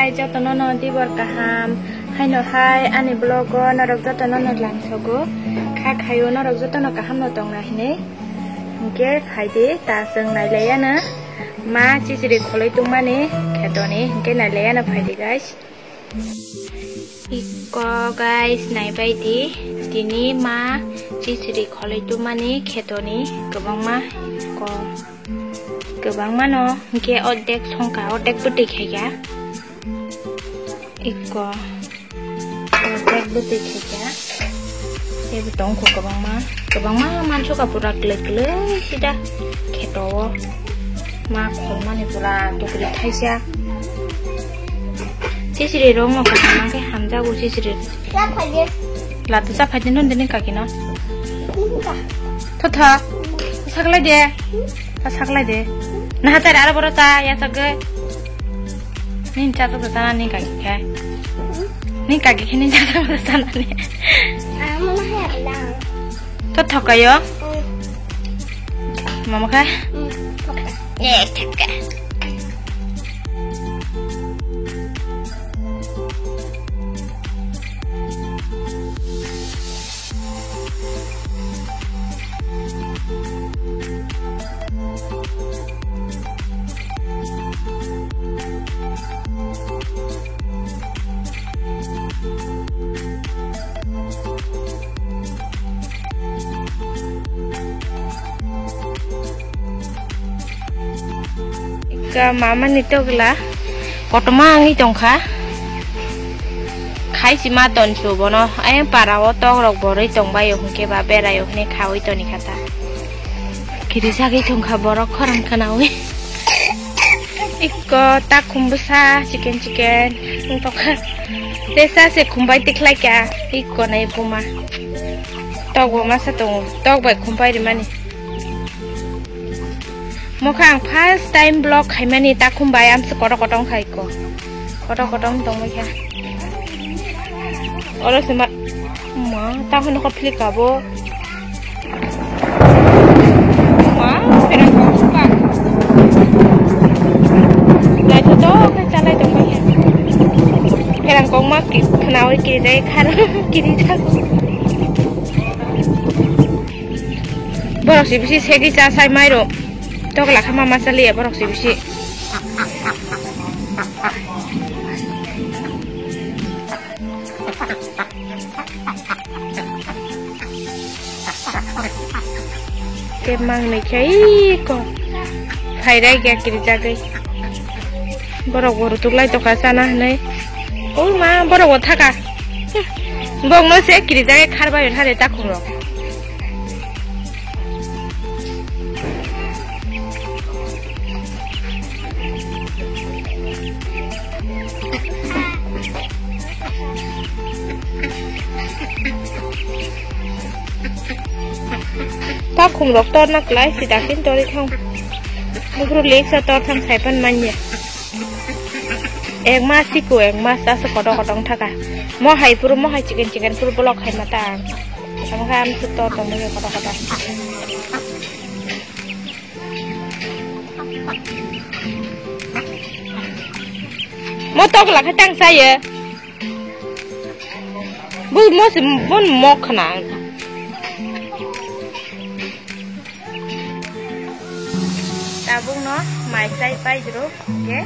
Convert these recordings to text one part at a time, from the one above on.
hai jotono no dibor kaham hai no hai ani blogo norok jotono no langsogo kha khayo norok jotono kaham no tong na hine hingke khaide ta jeng nailaya na ma chichiri kholoi tungmani khetoni hingke nailaya na phaide guys iko guys naibai di tini ma chichiri kholoi tungmani khetoni gobangma ko gobangma no hingke oddek songka oddek buti khaiga iko oddek buti khaiga sebu tongko gobangma manso ka pura glek sida kheto ma khomani pura tokri thaisa chichiri rongo ka hamangke hamjago chichiri latu sa phajin non dene kakino thotha saklai de saklai de nah hatar ara boro sa ya sagai nin cha to sana nin kaki kai nin kaki kini cha to sana ni mama hela to thokayo mama ka thaka mama nito gila kotoma ngi tongkha khai sima ton su bono ay para oto rok boroi tongbayo hungke ba berayo hne khawai toni khata kirisa gi tongkha borok khorang khanawi ikko ta khumbusa chicken tongkha desa se khumbai tiklai kya ikko nai puma togbo masa tong togbai khumbai rimani mokhang first time blog khaimani ta khumbai am se kotong khaiko kotong tong mekha oro sema ma ta hono ko phlikabo ma perang ko pa lai to ka chalai tong mekha perang ko ma ki khnawi ki dai khar ki ri tha borok si bisi segi cha sai mai ro tok la khama masali e borok si bisi ke mang ne kai ko phai dai ga kiri jagai borok tuklai to ka sana nei o ma borok thaka bong no se kiri jagai kharba yo thare ta khuro ta khung rok tor na klai si dakin tori thong mugru lek sa tor thang saipan manya ek ma si ko ek ma sa kotong thaka mo hai chicken puru blok hai mata amga am su tor tong ne kotong mo tok la khatang sa ye bu mo si mon mo khana tabung no mai sai pai jero ke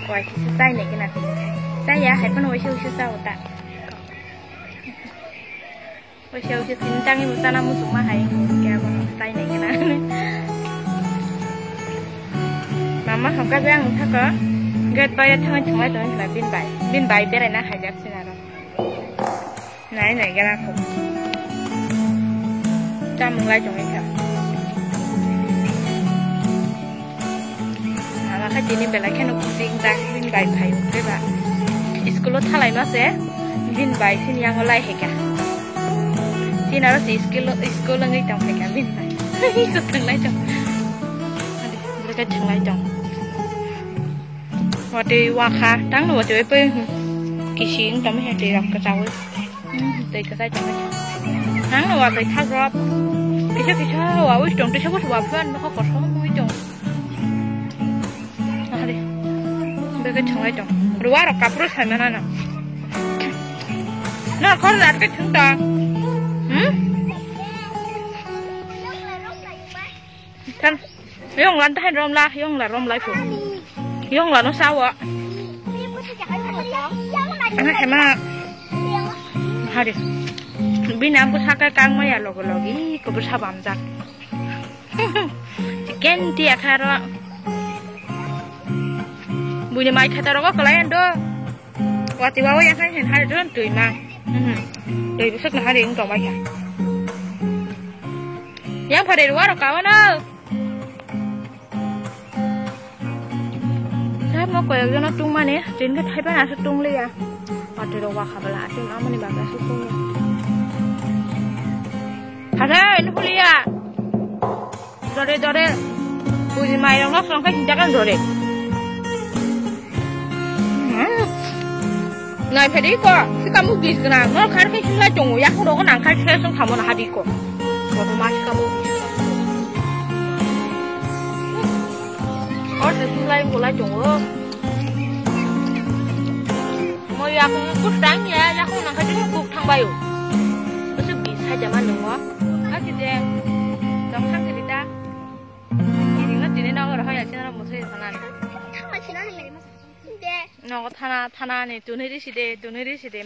wai sai ne kena sai ya hai pan wai shu sa uta wai shu tin tang mu sana mu suma hai ke mo sai ne kena mama ham ka jang tha ko get pai thang chumai ton la bin bai bere na hai jak sina ro nai nai kena ko cham ngai chong ai khai tini bela kheno kusing jak bin bai phai be ba school lo thalai no se bin bai sin yang lai heka tin aro si school ngai tong heka bin bai ko thang lai tong ade ka thang lai tong wa ti wa kha tang no te pe ki sing tam he te rak ka chaw te ka sai tong hang no wa te tha drop ki cha wa wi tong te cha wa phan no ko so moi tong cái chồng ấy chồng ruwa ro kapro samana na na khol lat cái thung ta thân yong lan ta rom la yong là rom lai phụ yong là nó sao ạ anh thấy mà hai đi bên nam có sao cái căng mà log logi có bớt sao bám giặc chicken tiệt khai rồi bùi nhà máy khai tao có cái đó qua tiwa vậy khai hiện hai đứa tuổi mà tuổi sức là hai đứa cũng trồng vậy yang phải để quá rồi cậu nữa mau kue yang nak tung mana? Jadi kan hai mana tung le ya? Ada doa kabelah, jadi nama ni bagai tung ya. Ada ini boleh ya? Dore, puji mai orang nak sangkai jangan dore. Ngai pedi ko, si kamu gis kena, mau kar kai sila jongo ya, aku doa nang kar sila sung kamu nak hadi ko. Waktu masih kamu. Oh, sesuai mulai jongo. Mau aku ikut tanya, aku nak kerja ikut thang bayu. Terus bisa zaman dulu. Aku deh, dong thang jadi dah. Ini nggak jadi nak orang yang cina musuh di sana. Thang cina ni mana? Deh. Nak thana ni tuniri sih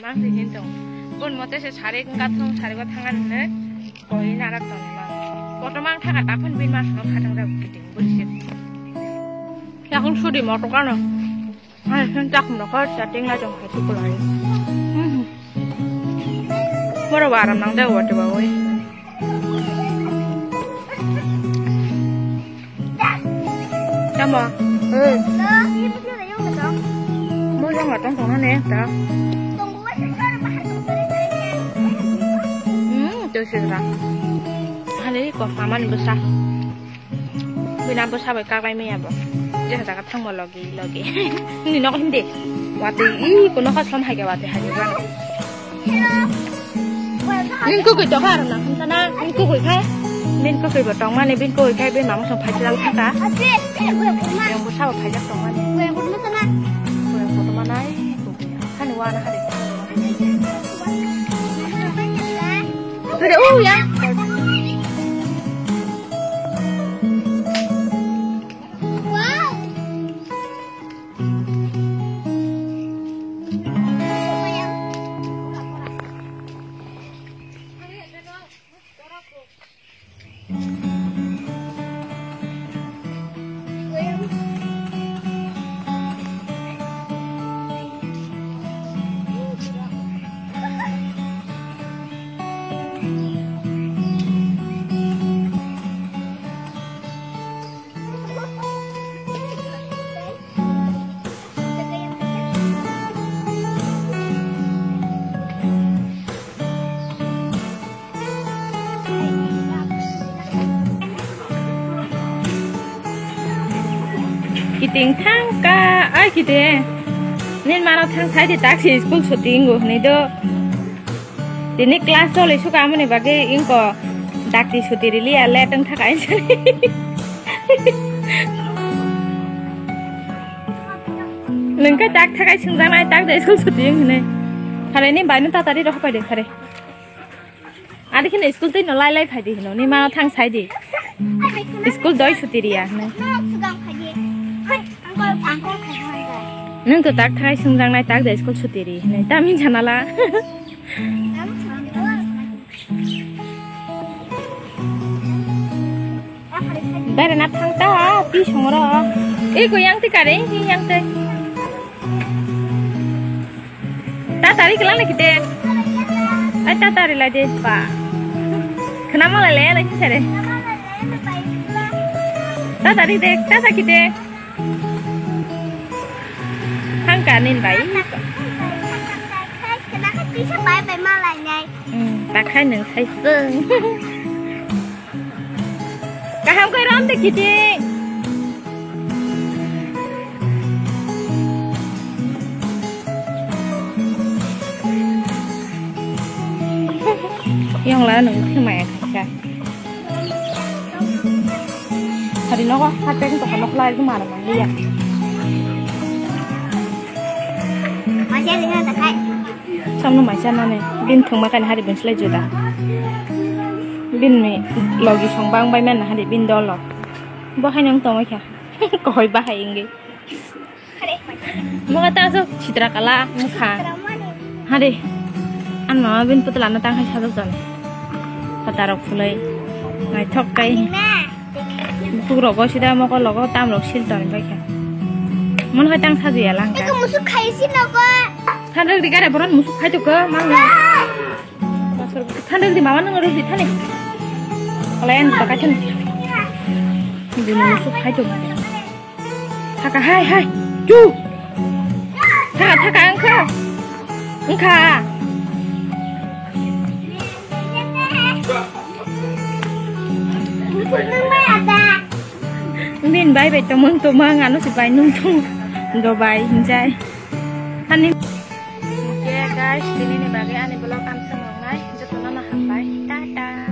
mang sih hintong. Pun mau tes cari thong cari tangan ni, koi narak tong mang. Kalau mang thang ada pun bin mas nak kadang dah kiting bersih. Ya aku sudah mau tukar no. Ai tak mereka chatting lah jong hati kulai. Mana barang nang dah waktu bawa. Sama. Mau yang nggak tong tong ni tak? Itu sih lah. Hari ini kok aman besar. Bina besar berkah kami ya bos. Jadi kita kata mau lagi, ini nak hindi, waktu ini kono khas sama haga waktu hari kan. Nin ko kita kan, sana nin ko kita bertong mana, bin ko kita bin mama sampai jalan kita. Yang besar apa aja tong mana? Yang foto mana? Kan warna hari. Sudah ya. Kiting thang ka, ay kite. Nen mana thang saya di taksi school syuting go, nih do. Dini kelas soal isu kamu nih bagi ingko taksi syuting li ya leteng thak aja. Lengkap tak thak aja senggang naik tak dari school syuting nih. Hari ini banyak tak tadi roh pada hari. Ada kini school tuh nolai padi, nih mana thang saya di. School doi syuting ya, nih. Neng tu tak thai senggang naik tak dari sekolah sutiri, nih tamin jana lah. Dari nak thang ta, pi songro. Iko yang ti kare, yang ti. Ta tarik kelang lagi deh. Ta tarik lagi deh, pak. Kenapa lele lagi sere? Ta tarik deh, ta sakit deh. Kanin baik. Kenapa bisa baik malah này? Tak khai neng sai sương. Cả ham coi rắm thì chị. Yang lain neng khi mẹ khai. Hari nó có hai cái tộc nó lại cái mà là bằng đi à. Saya dengan tak kai. Samno maisa nane bin thongma kan hari bin slai juda. Bin me logi songbang bai men hari bin dolok. Bo hanyang tong kya. Koi ba hai inge. Mo kata so citra kala mukha. Hari an mama bin putla na tang hai sadok jan. Patarok fulai. Ngai thok kai. Puro go sida mo ko logo tam lok sil ton bai kya. Mon hai tang saji alang ka. Itu musuh kai sih nopo. Thandal di gara boron musuk khai to ke mang. Thandal di mama nang di thane. Kalian pakai thun. Di musuk khai to. Thaka hai. Chu. Thaka angka. Angka. Nung mai ada. Bin bai bai to mang anu si bai nung tung. Do bai hinjai. Hani guys, ini nih bagi ani belum kan seneng, jotono nah hambai, dadah.